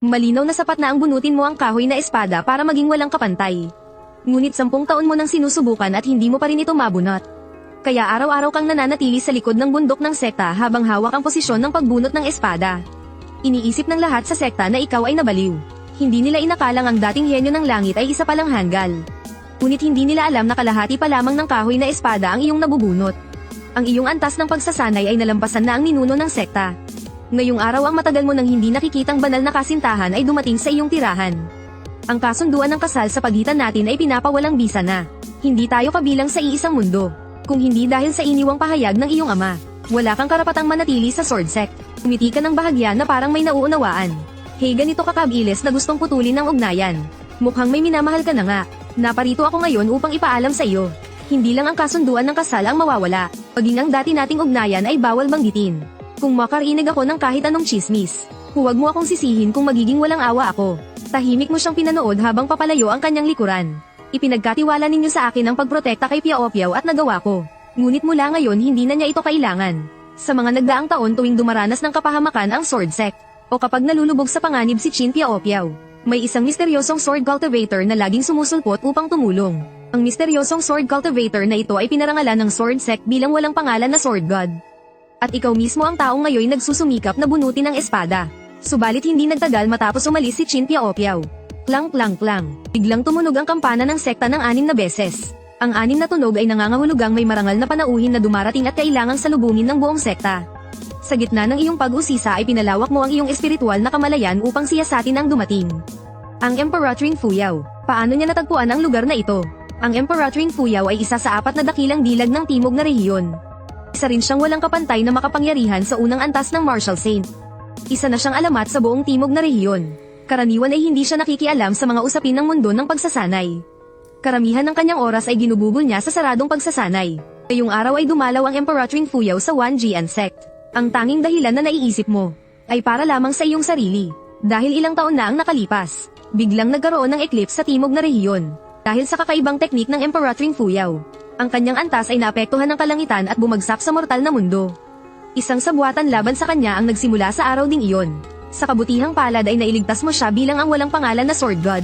Malinaw na sapat na ang bunutin mo ang kahoy na espada para maging walang kapantay. Ngunit 10 taon mo nang sinusubukan at hindi mo pa rin ito mabunot. Kaya araw-araw kang nananatili sa likod ng bundok ng sekta habang hawak ang posisyon ng pagbunot ng espada. Iniisip ng lahat sa sekta na ikaw ay nabaliw. Hindi nila inakalang ang dating henyo ng langit ay isa palang hanggal. Ngunit hindi nila alam na kalahati pa lamang ng kahoy na espada ang iyong nabubunot. Ang iyong antas ng pagsasanay ay nalampasan na ang ninuno ng sekta. Ngayong araw ang matagal mo nang hindi nakikitang banal na kasintahan ay dumating sa iyong tirahan. Ang kasunduan ng kasal sa pagitan natin ay pinapawalang bisa na. Hindi tayo kabilang sa iisang mundo. Kung hindi dahil sa iniwang pahayag ng iyong ama, wala kang karapatang manatili sa sword sect. Umiti ka ng bahagya na parang may nauunawaan. Hey, ganito ka kabilis na gustong putulin ng ugnayan. Mukhang may minamahal ka na nga. Naparito ako ngayon upang ipaalam sa iyo. Hindi lang ang kasunduan ng kasal ang mawawala, paging ang dati nating ugnayan ay bawal banggitin. Kung makarinig ako ng kahit anong chismis, huwag mo akong sisihin kung magiging walang awa ako. Tahimik mo siyang pinanood habang papalayo ang kanyang likuran. Ipinagkatiwala ninyo sa akin ang pagprotekta kay Piao Piao at nagawa ko. Ngunit mula ngayon hindi na niya ito kailangan. Sa mga nagdaang taon tuwing dumaranas ng kapahamakan ang sword sect, o kapag nalulubog sa panganib si Qin Piao Piao, may isang misteryosong sword cultivator na laging sumusulpot upang tumulong. Ang misteryosong sword cultivator na ito ay pinarangalan ng sword sect bilang walang pangalan na sword god. At ikaw mismo ang taong ngayon nagsusumikap na bunutin ang espada. Subalit hindi nagtagal matapos umalis si Qin Piao Piao. Klang klang klang. Biglang tumunog ang kampana ng sekta ng 6 na beses. Ang 6 na tunog ay nangangahulugang may marangal na panauhin na dumarating at kailangang salubungin ng buong sekta. Sa gitna ng iyong pag-usisa ay pinalawak mo ang iyong espiritual na kamalayan upang siyasatin ang dumating. Ang Emperatring Fuyao. Paano niya natagpuan ang lugar na ito? Ang Emperatring Fuyao ay isa sa 4 na dakilang dilag ng timog na rehiyon. Isa rin siyang walang kapantay na makapangyarihan sa unang antas ng Martial Saint. Isa na siyang alamat sa buong timog na rehiyon. Karaniwan ay hindi siya nakikialam sa mga usapin ng mundo ng pagsasanay. Karamihan ng kanyang oras ay ginubugol niya sa saradong pagsasanay. Ngayong araw ay dumalaw ang Emperatring Fuyao sa Wanjian sect. Ang tanging dahilan na naiisip mo ay para lamang sa iyong sarili. Dahil ilang taon na ang nakalipas, biglang nagkaroon ng eclipse sa timog na rehiyon. Dahil sa kakaibang teknik ng Emperatring Fuyao, ang kanyang antas ay naapektuhan ng kalangitan at bumagsak sa mortal na mundo. Isang sabuatan laban sa kanya ang nagsimula sa araw ding iyon. Sa kabutihang palad ay nailigtas mo siya bilang ang walang pangalan na sword god.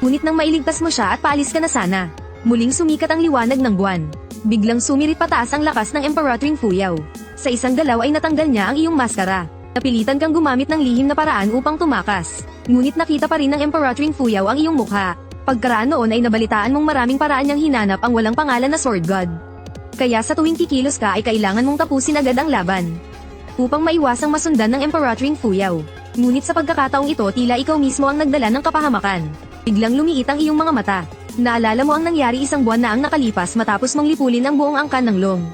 Ngunit nang mailigtas mo siya at paalis ka na sana, muling sumikat ang liwanag ng buwan. Biglang sumirit pataas ang lakas ng Emperatring Fuyao. Sa isang galaw ay natanggal niya ang iyong maskara. Napilitan kang gumamit ng lihim na paraan upang tumakas. Ngunit nakita pa rin ng Emperatring Fuyao ang iyong mukha. Pagkaraan noon ay nabalitaan mong maraming paraan niyang hinanap ang walang pangalan na sword god. Kaya sa tuwing kikilos ka ay kailangan mong tapusin agad ang laban. Upang maiwasang masundan ng Emperatring Fuyao. Ngunit sa pagkakataong ito tila ikaw mismo ang nagdala ng kapahamakan. Biglang lumiit ang iyong mga mata. Naalala mo ang nangyari 1 buwan na ang nakalipas matapos mong lipulin ang buong angkan ng Long.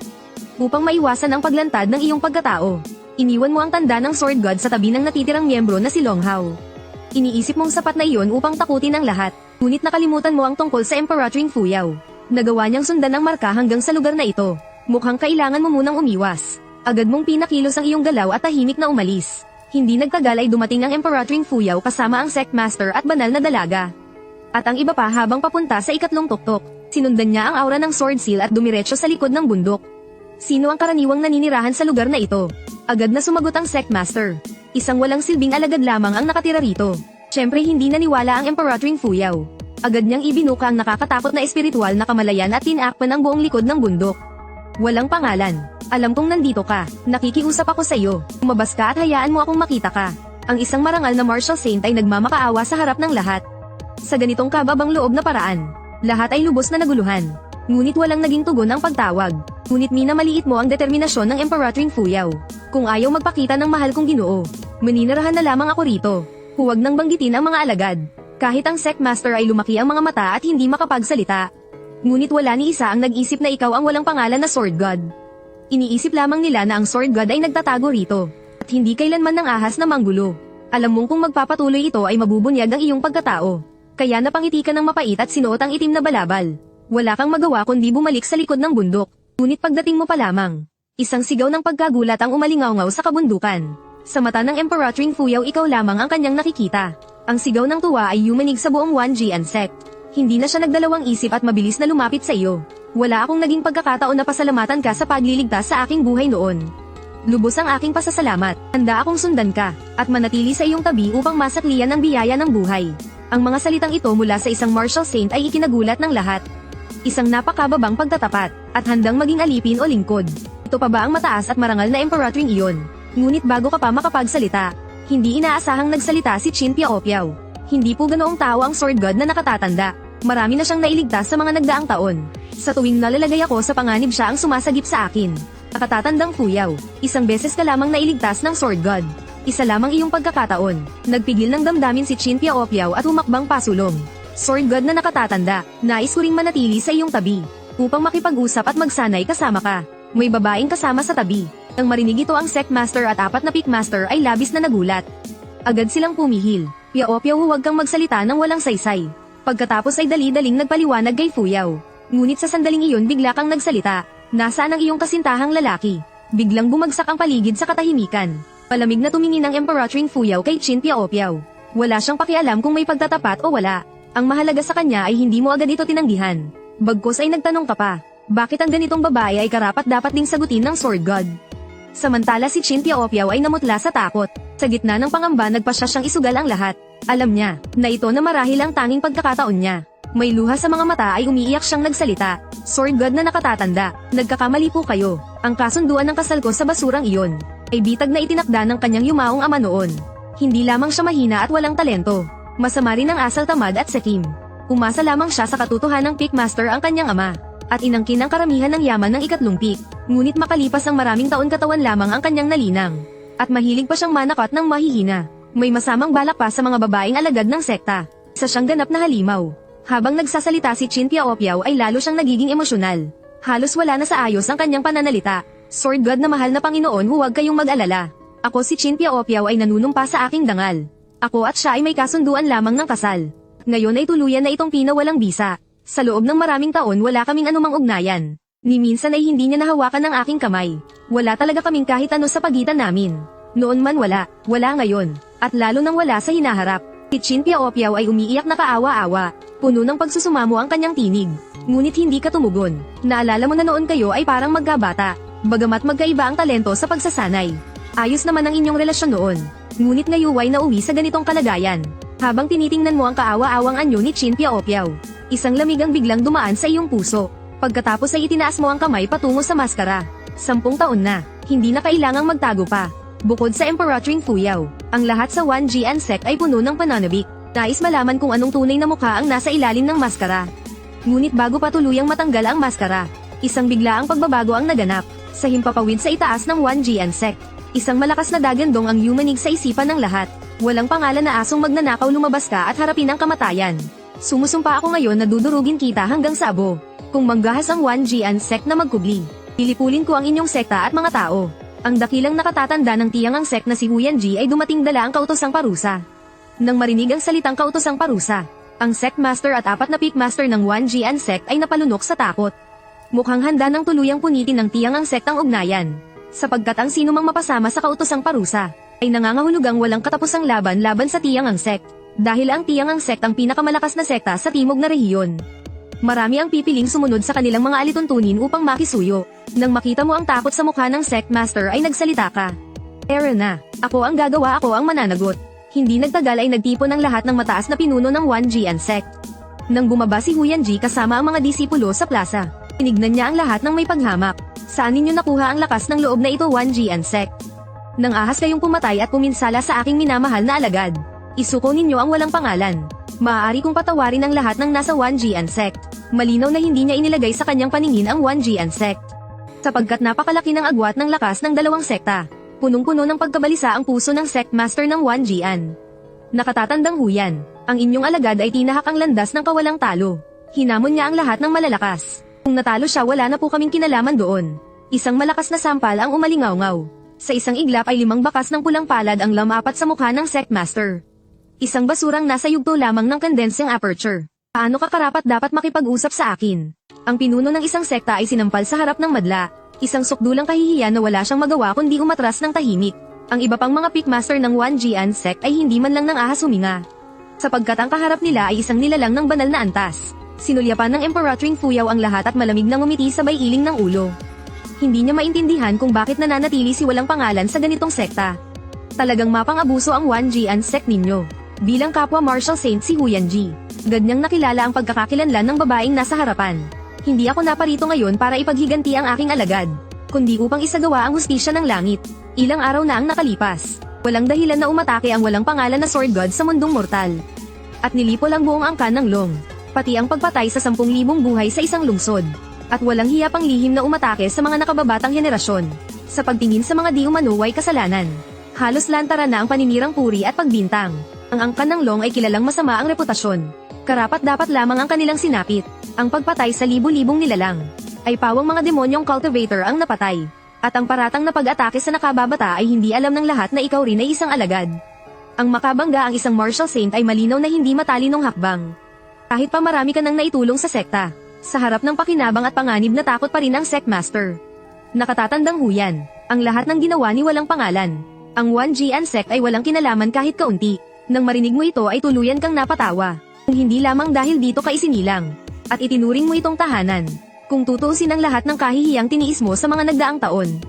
Upang maiwasan ang paglantad ng iyong pagkatao, iniwan mo ang tanda ng sword god sa tabi ng natitirang miyembro na si Long Hao. Iniisip mong sapat na iyon upang takutin ang lahat, ngunit nakalimutan mo ang tungkol sa Emperatring Fuyao. Nagawa niyang sundan ang marka hanggang sa lugar na ito. Mukhang kailangan mo munang umiwas. Agad mong pinakilos ang iyong galaw at tahimik na umalis. Hindi nagtagal ay dumating ang Emperatring Fuyao kasama ang Sect Master at banal na dalaga. At ang iba pa habang papunta sa ikatlong tuktok. Sinundan niya ang aura ng sword seal at dumiretso sa likod ng bundok. Sino ang karaniwang naninirahan sa lugar na ito? Agad na sumagot ang Sect Master. Isang walang silbing alagad lamang ang nakatira rito. Siyempre hindi naniwala ang Emperatring Fuyao. Agad niyang ibinuka ang nakakatakot na espiritual na kamalayan at tinakpan ang buong likod ng bundok. Walang pangalan. Alam kong nandito ka. Nakikiusap ako sa iyo. Umabas ka at hayaan mo akong makita ka. Ang isang marangal na martial saint ay nagmamakaawa sa harap ng lahat. Sa ganitong kababang loob na paraan, lahat ay lubos na naguluhan. Ngunit walang naging tugon ang pagtawag. Ngunit minamaliit mo ang determinasyon ng Emperatring Fuyao. Kung ayaw magpakita ng mahal kong Ginoo, maninirahan na lamang ako rito. Huwag nang banggitin ang mga alagad. Kahit ang Sect Master ay lumaki ang mga mata at hindi makapagsalita. Ngunit wala ni isa ang nag-isip na ikaw ang walang pangalan na sword god. Iniisip lamang nila na ang sword god ay nagtatago rito, at hindi kailanman ng ahas na manggulo. Alam mong kung magpapatuloy ito ay mabubunyag ang iyong pagkatao. Kaya napangiti ka ng mapait at sinuot ang itim na balabal. Wala kang magawa kundi bumalik sa likod ng bundok. Ngunit pagdating mo pa lamang, isang sigaw ng pagkagulat ang umalingaw-ngaw sa kabundukan. Sa mata ng Emperatring Fuyao ikaw lamang ang kanyang nakikita. Ang sigaw ng tuwa ay yumanig sa buong Wanjian sect. Hindi na siya nagdalawang isip at mabilis na lumapit sa iyo. Wala akong naging pagkakataon na pasalamatan ka sa pagliligtas sa aking buhay noon. Lubos ang aking pasasalamat. Handa akong sundan ka, at manatili sa iyong tabi upang masakliyan ang biyaya ng buhay. Ang mga salitang ito mula sa isang martial saint ay ikinagulat ng lahat. Isang napakababang pagtatapat, at handang maging alipin o lingkod. Ito pa ba ang mataas at marangal na emperatring iyon? Ngunit bago ka pa makapagsalita, hindi inaasahang nagsalita si Chin Piaopiao. Hindi po ganoong tao ang sword god na nakatatanda. Marami na siyang nailigtas sa mga nagdaang taon. Sa tuwing nalalagay ako sa panganib siya ang sumasagip sa akin. Nakatatandang Fuyaw, isang beses ka lamang nailigtas ng sword god. Isa lamang iyong pagkakataon. Nagpigil ng damdamin si Chin Piaopiao at humakbang pasulong. Sword god na nakatatanda, nais ko ring manatili sa iyong tabi, upang makipag-usap at magsanay kasama ka. May babaeng kasama sa tabi. Nang marinig ito ang Sect Master at 4 na Peak Master ay labis na nagulat. Agad silang pumihil. Piaopiao, huwag kang magsalita ng walang saysay. Pagkatapos ay dali-daling nagpaliwanag kay Fuyaw. Ngunit sa sandaling iyon bigla kang nagsalita. Nasaan ang iyong kasintahang lalaki? Biglang bumagsak ang paligid sa katahimikan. Palamig na tumingin ang Emperatring Fuyaw kay Chin Piaopiao. Wala siyang pakialam kung may pagtatapat o wala. Ang mahalaga sa kanya ay hindi mo agad ito tinanggihan. Bagkus ay nagtanong ka pa, bakit ang ganitong babae ay karapat-dapat ding sagutin ng sword god? Samantala si Chin Piaopiao ay namutla sa takot. Sa gitna ng pangamba nagpasya siyang isugal ang lahat. Alam niya, na ito na marahil ang tanging pagkakataon niya. May luha sa mga mata ay umiiyak siyang nagsalita. Sword god na nakatatanda, nagkakamali po kayo. Ang kasunduan ng kasal ko sa basurang iyon, ay bitag na itinakda ng kanyang yumaong ama noon. Hindi lamang siya mahina at walang talento. Masama rin ang asal tamad at sakim. Umasa lamang siya sa katotohanang Peak Master ang kanyang ama, at inangkin ang karamihan ng yaman ng ikatlong peak. Ngunit makalipas ang maraming taon katawan lamang ang kanyang nalinang. At mahilig pa siyang manakot ng mahihina. May masamang balak pa sa mga babaeng alagad ng sekta. Isa siyang ganap na halimaw. Habang nagsasalita si Chin Piaopiao ay lalo siyang nagiging emosyonal. Halos wala na sa ayos ang kanyang pananalita. Sword god na mahal na Panginoon, huwag kayong mag-alala. Ako si Chin Piaopiao ay nanunumpa sa aking dangal. Ako at siya ay may kasunduan lamang ng kasal. Ngayon ay tuluyan na itong pinawalang bisa. Sa loob ng maraming taon wala kaming anumang ugnayan. Ni minsan ay hindi niya nahawakan ang aking kamay. Wala talaga kaming kahit ano sa pagitan namin. Noon man wala ngayon. At lalo nang wala sa hinaharap. Si Chin Piaopiao ay umiiyak na kaawa-awa. Puno ng pagsusumamo ang kanyang tinig. Ngunit hindi ka tumugon. Naalala mo na noon kayo ay parang magkabata. Bagamat magkaiba ang talento sa pagsasanay. Ayos naman ang inyong relasyon noon. Ngunit ngayon ay nauwi sa ganitong kalagayan. Habang tinitingnan mo ang kaawa-awang anyo ni Chin Piaopiao, isang lamig ang biglang dumaan sa iyong puso. Pagkatapos ay itinaas mo ang kamay patungo sa maskara. 10 taon na, hindi na kailangang magtago pa. Bukod sa Emperatring Fuyaw, ang lahat sa 1GN sect ay puno ng pananabik. Nais malaman kung anong tunay na mukha ang nasa ilalim ng maskara. Ngunit bago pa tuluyang matanggal ang maskara, isang biglaang pagbabago ang naganap. Sa himpapawid sa itaas ng 1GN sect, isang malakas na dagandong ang yumanig sa isipan ng lahat. Walang pangalan na asong magnanakaw, lumabas ka at harapin ang kamatayan. Sumusumpa ako ngayon na dudurugin kita hanggang sa abo. Kung manggahas ang 1GN sect na magkubli, pilipulin ko ang inyong sekta at mga tao. Ang dakilang nakatatanda ng tiyangang sect na si Huyan Ji ay dumating dala ang kautosang parusa. Nang marinig ang salitang kautosang parusa, ang Sect Master at 4 na Peak Master ng 1GN sect ay napalunok sa takot. Mukhang handa ng tuluyang punitin ng tiyangang sect ang ugnayan, sapagkat ang sinumang mapasama sa kautosang parusa ay nangangahulugang walang katapusang laban sa tiyangang sect, dahil ang tiyangang sect ang pinakamalakas na sekta sa timog na rehiyon. Marami ang pipiling sumunod sa kanilang mga alituntunin upang makisuyo. Nang makita mo ang takot sa mukha ng Sect Master ay nagsalita ka. Ere na, ako ang gagawa, ako ang mananagot. Hindi nagtagal ay nagtipon ang lahat ng mataas na pinuno ng 1GN sect. Nang bumaba si Huyan Ji kasama ang mga disipulo sa plaza, tinignan niya ang lahat ng may paghamak. Saan ninyo nakuha ang lakas ng loob na ito, 1GN sect? Nang ahas kayong pumatay at puminsala sa aking minamahal na alagad, isuko ninyo ang walang pangalan. Maaari kong patawarin ang lahat ng nasa 1GN sect. Malinaw na hindi niya inilagay sa kanyang paningin ang 1GN sect. Sapagkat napakalaki ng agwat ng lakas ng dalawang sekta. Punong-puno ng pagkabalisa ang puso ng Sect Master ng 1GN. Nakatatandang Huyan, ang inyong alagad ay tinahak ang landas ng kawalang talo. Hinamon niya ang lahat ng malalakas. Kung natalo siya, wala na po kaming kinalaman doon. Isang malakas na sampal ang umalingaw-ngaw. Sa isang iglap ay 5 bakas ng pulang palad ang lamapat sa mukha ng Sect Master. Isang basurang nasa yugto lamang ng condensing aperture. Paano ka karapat dapat makipag-usap sa akin? Ang pinuno ng isang sekta ay sinampal sa harap ng madla. Isang sukdulang kahihiyan na wala siyang magawa kundi umatras ng tahimik. Ang iba pang mga Peak Master ng 1GN sect ay hindi man lang ng ahas huminga. Sapagkat ang kaharap nila ay isang nilalang ng banal na antas. Sinulyapan ng Emperatring Fuyaw ang lahat at malamig na ngumiti sabay iling ng ulo. Hindi niya maintindihan kung bakit nananatili si walang pangalan sa ganitong sekta. Talagang mapang-abuso ang 1G sect ninyo. Bilang kapwa martial saint si Huyanji, ganyang nakilala ang pagkakakilanlan ng babaeng nasa harapan. Hindi ako naparito ngayon para ipaghiganti ang aking alagad, kundi upang isagawa ang hustisya ng langit. Ilang araw na ang nakalipas. Walang dahilan na umatake ang walang pangalan na sword god sa mundong mortal. At nilipol ang buong angkan ng Long, pati ang pagpatay sa 10,000 buhay sa isang lungsod. At walang hiya pang lihim na umatake sa mga nakababatang henerasyon, sa pagtingin sa mga di umanuway kasalanan. Halos lantaran na ang paninirang puri at pagbintang. Ang angkan ng Long ay kilalang masama ang reputasyon. Karapat-dapat lamang ang kanilang sinapit. Ang pagpatay sa libu-libong nilalang ay pawang mga demonyong cultivator ang napatay. At ang paratang na pag-atake sa nakababata ay hindi alam ng lahat na ikaw rin ay isang alagad. Ang makabangga ang isang martial saint ay malinaw na hindi matalinong hakbang. Kahit pa marami ka nang naitulong sa sekta, sa harap ng pakinabang at panganib na takot pa rin ang sect master. Nakatatandang huyan, ang lahat ng ginawa ni walang pangalan. Ang 1G sect ay walang kinalaman kahit kaunti. Nang marinig mo ito ay tuluyan kang napatawa. Kung hindi lamang dahil dito ka isinilang, at itinuring mo itong tahanan. Kung tutuusin ang lahat ng kahihiyang tiniis mo sa mga nagdaang taon.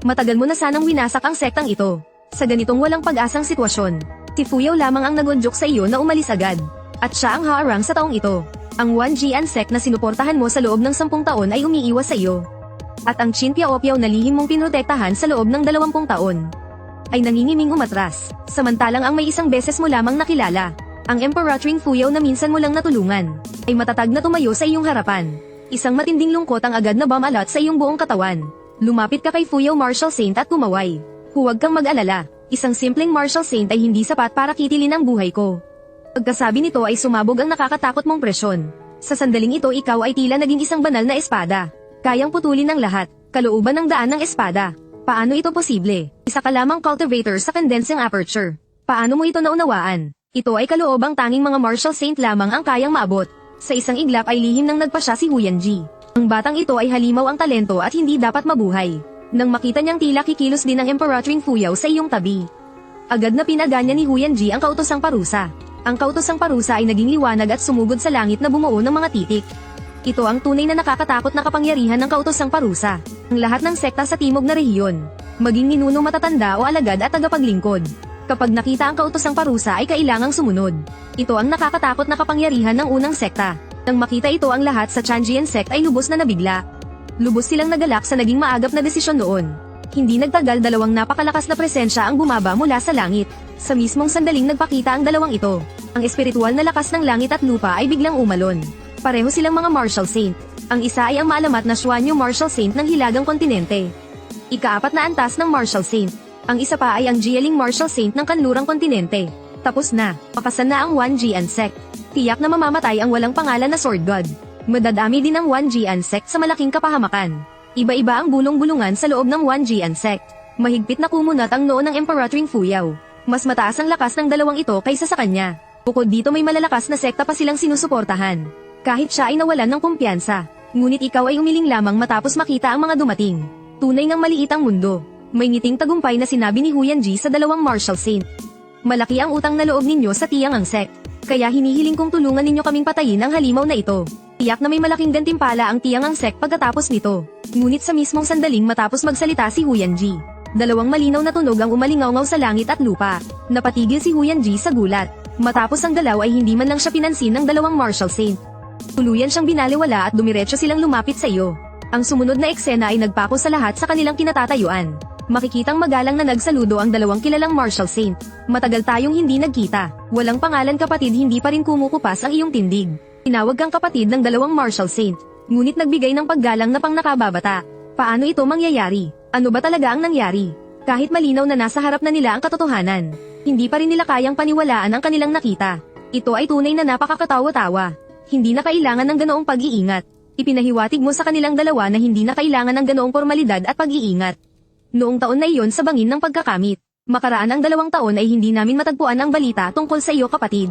Matagal mo na sanang winasak ang sektang ito. Sa ganitong walang pag-asang sitwasyon, si Fuyaw lamang ang nagundyok sa iyo na umalis agad. At siya ang haarang sa taong ito. Ang 1G sect na sinuportahan mo sa loob ng 10 taon ay umiiwas sa iyo. At ang Chinpiao-piao na lihim mong pinrotektahan sa loob ng 20 taon ay nangingiming umatras, samantalang ang may isang beses mo lamang nakilala, ang Emperor Tring Fuyaw na minsan mo lang natulungan, ay matatag na tumayo sa iyong harapan. Isang matinding lungkot ang agad na bumalat sa iyong buong katawan. Lumapit ka kay Fuyaw Martial Saint at kumaway. Huwag kang mag-alala, isang simpleng Martial Saint ay hindi sapat para kitilin ang buhay ko. Pagkasabi nito ay sumabog ang nakakatakot mong presyon. Sa sandaling ito ikaw ay tila naging isang banal na espada. Kayang putulin ng lahat, kalooban ng daan ng espada. Paano ito posible? Isa ka lamang cultivator sa condensing aperture. Paano mo ito naunawaan? Ito ay kaloobang tanging mga martial saint lamang ang kayang maabot. Sa isang iglap ay lihim nang nagpasya si Huyanji. Ang batang ito ay halimaw ang talento at hindi dapat mabuhay. Nang makita niyang tila kikilos din ang Emperor Tring Fuyaw sa iyong tabi, agad na pinaganya ni Huyanji ang kautosang parusa. Ang kautosang parusa ay naging liwanag at sumugod sa langit na bumuo ng mga titik. Ito ang tunay na nakakatakot na kapangyarihan ng kautosang parusa. Ang lahat ng sekta sa timog na rehiyon, maging ninuno matatanda o alagad at tagapaglingkod, kapag nakita ang kautosang parusa ay kailangang sumunod. Ito ang nakakatakot na kapangyarihan ng unang sekta. Nang makita ito ang lahat sa Chanjian sect ay lubos na nabigla. Lubos silang nagalak sa naging maagap na desisyon noon. Hindi nagtagal dalawang napakalakas na presensya ang bumaba mula sa langit. Sa mismong sandaling nagpakita ang dalawang ito. Ang espiritual na lakas ng langit at lupa ay biglang umalon. Pareho silang mga martial saint. Ang isa ay ang maalamat na Xuanyu martial saint ng Hilagang Kontinente. Ika-4 na antas ng martial saint. Ang isa pa ay ang Jieling martial saint ng Kanlurang Kontinente. Tapos na, pakasan na ang 1G sect. Tiyak na mamamatay ang walang pangalan na sword god. Madadami din ang 1G sect sa malaking kapahamakan. Iba-iba ang bulong-bulungan sa loob ng 1G sect. Mahigpit na kumunat ang noo ng Emperor Tring Fuyaw. Mas mataas ang lakas ng dalawang ito kaysa sa kanya. Bukod dito may malalakas na sekta pa silang sinusuportahan. Kahit siya ay nawalan ng kumpiyansa. Ngunit ikaw ay umiling lamang matapos makita ang mga dumating. Tunay ngang maliit ang mundo. May ngiting tagumpay na sinabi ni Huyanji sa dalawang martial saint. Malaki ang utang na loob ninyo sa Tiangang sect. Kaya hinihiling kong tulungan ninyo kaming patayin ang halimaw na ito. Tiyak na may malaking gantimpala ang Tiangang sect pagkatapos nito. Ngunit sa mismong sandaling matapos magsalita si Huyanji, dalawang malinaw na tunog ang umalingaw-ngaw sa langit at lupa. Napatigil si Huyanji sa gulat. Matapos ang galaw ay hindi man lang siya pinansin ng dalawang martial saint. Tuluyan siyang binaliwala at dumiretso silang lumapit sa iyo. Ang sumunod na eksena ay nagpako sa lahat sa kanilang kinatatayuan. Makikitang magalang na nagsaludo ang dalawang kilalang martial saint. Matagal tayong hindi nagkita. Walang pangalan kapatid, hindi pa rin kumukupas ang iyong tindig. Tinawag kang kapatid ng dalawang martial saint. Ngunit nagbigay ng paggalang na pang nakababata. Paano ito mangyayari? Ano ba talaga ang nangyari? Kahit malinaw na nasa harap na nila ang katotohanan, hindi pa rin nila kayang paniwalaan ang kanilang nakita. Ito ay tunay na napakakatawa-tawa. Hindi na kailangan ng ganoong pag-iingat. Ipinahiwatig mo sa kanilang dalawa na hindi na kailangan ng ganoong formalidad at pag-iingat. Noong taon na iyon sa bangin ng pagkakamit, makaraan ang 2 taon ay hindi namin matagpuan ang balita tungkol sa iyo kapatid.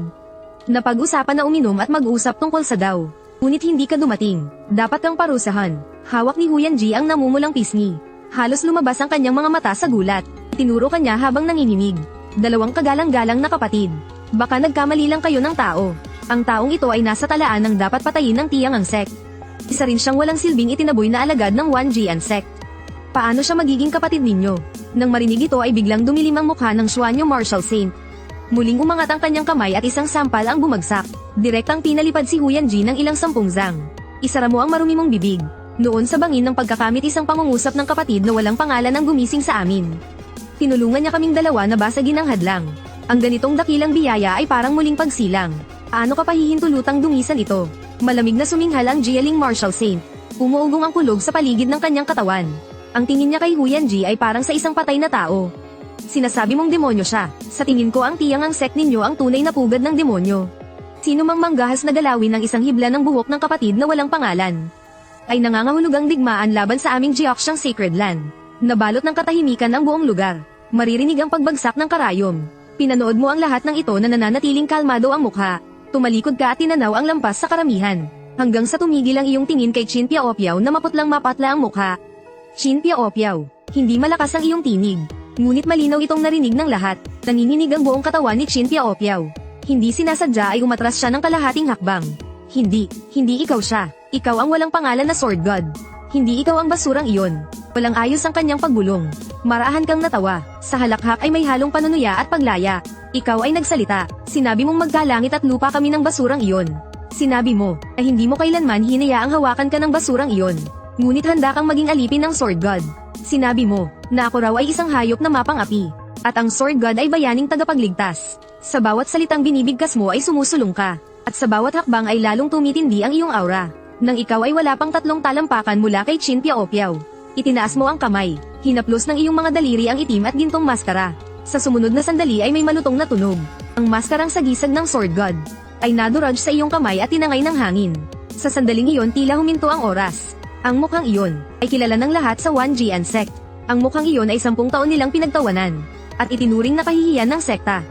Napag-usapan na uminom at mag-usap tungkol sa daw. Ngunit hindi ka dumating. Dapat kang parusahan. Hawak ni Huyanji ang namumulang pisngi. Halos lumabas ang kanyang mga mata sa gulat. Tinuro kanya habang nanginginig. 2 kagalang-galang na kapatid. Baka nagkamali lang kayo ng tao. Ang taong ito ay nasa talaan ng dapat patayin ng Tiangang sect. Isa rin siyang walang silbing itinaboy na alagad ng 1G sect. Paano siya magiging kapatid ninyo? Nang marinig ito ay biglang dumilim ang mukha ng Xuanyo Martial Saint. Muling umangat ang kanyang kamay at isang sampal ang bumagsak. Direktang pinalipad si Huyanji ng ilang 10 zang. Isara mo ang marumi mong bibig. Noon sa bangin ng pagkakamit isang pangungusap ng kapatid na walang pangalan ang gumising sa amin. Tinulungan niya kaming dalawa na basagin ang hadlang. Ang ganitong dakilang biyaya ay parang muling pagsilang. Paano ka pahihintulutang dungisan ito? Malamig na suminghal ang Jialing Martial Saint. Umuugong ang kulog sa paligid ng kanyang katawan. Ang tingin niya kay Huyanji ay parang sa isang patay na tao. Sinasabi mong demonyo siya. Sa tingin ko ang tiyang ang sect ninyo ang tunay na pugad ng demonyo. Sino mang manggahas na galawin ng isang hibla ng buhok ng kapatid na walang pangalan ay nangangahulugang digmaan laban sa aming Jiaoxiang Sacred Land. Nabalot ng katahimikan ang buong lugar. Maririnig ang pagbagsak ng karayom. Pinanood mo ang lahat ng ito na nananatiling kalmado ang mukha. Tumalikod ka at tinanaw ang lampas sa karamihan. Hanggang sa tumigil ang iyong tingin kay Qin Piaopiao na maputlang mapatla ang mukha. Qin Piaopiao, hindi malakas ang iyong tinig. Ngunit malinaw itong narinig ng lahat. Nanginginig ang buong katawan ni Qin Piaopiao. Hindi sinasadya ay umatras siya ng kalahating hakbang. Hindi ikaw siya. Ikaw ang walang pangalan na Sword God. Hindi ikaw ang basurang iyon. Walang ayos ang kanyang pagbulong. Marahan kang natawa. Sa halakhak ay may halong panunuya at paglaya. Ikaw ay nagsalita. Sinabi mong magkalangit at lupa kami ng basurang iyon. Sinabi mo na hindi mo kailanman hinayaang hawakan ka ng basurang iyon. Ngunit handa kang maging alipin ng Sword God. Sinabi mo na ako raw ay isang hayop na mapang-api. At ang Sword God ay bayaning tagapagligtas. Sa bawat salitang binibigkas mo ay sumusulong ka. At sa bawat hakbang ay lalong tumitindi ang iyong aura. Nang ikaw ay wala pang 3 talampakan mula kay Qin Piaopiao. Itinaas mo ang kamay. Hinaplos ng iyong mga daliri ang itim at gintong maskara. Sa sumunod na sandali ay may malutong na tunog. Ang maskarang sagisag ng Sword God ay naduraj sa iyong kamay at tinangay ng hangin. Sa sandaling iyon tila huminto ang oras. Ang mukhang iyon ay kilala ng lahat sa Wanjian sect. Ang mukhang iyon ay 10 taon nilang pinagtawanan at itinuring na kahihiyan ng sekta.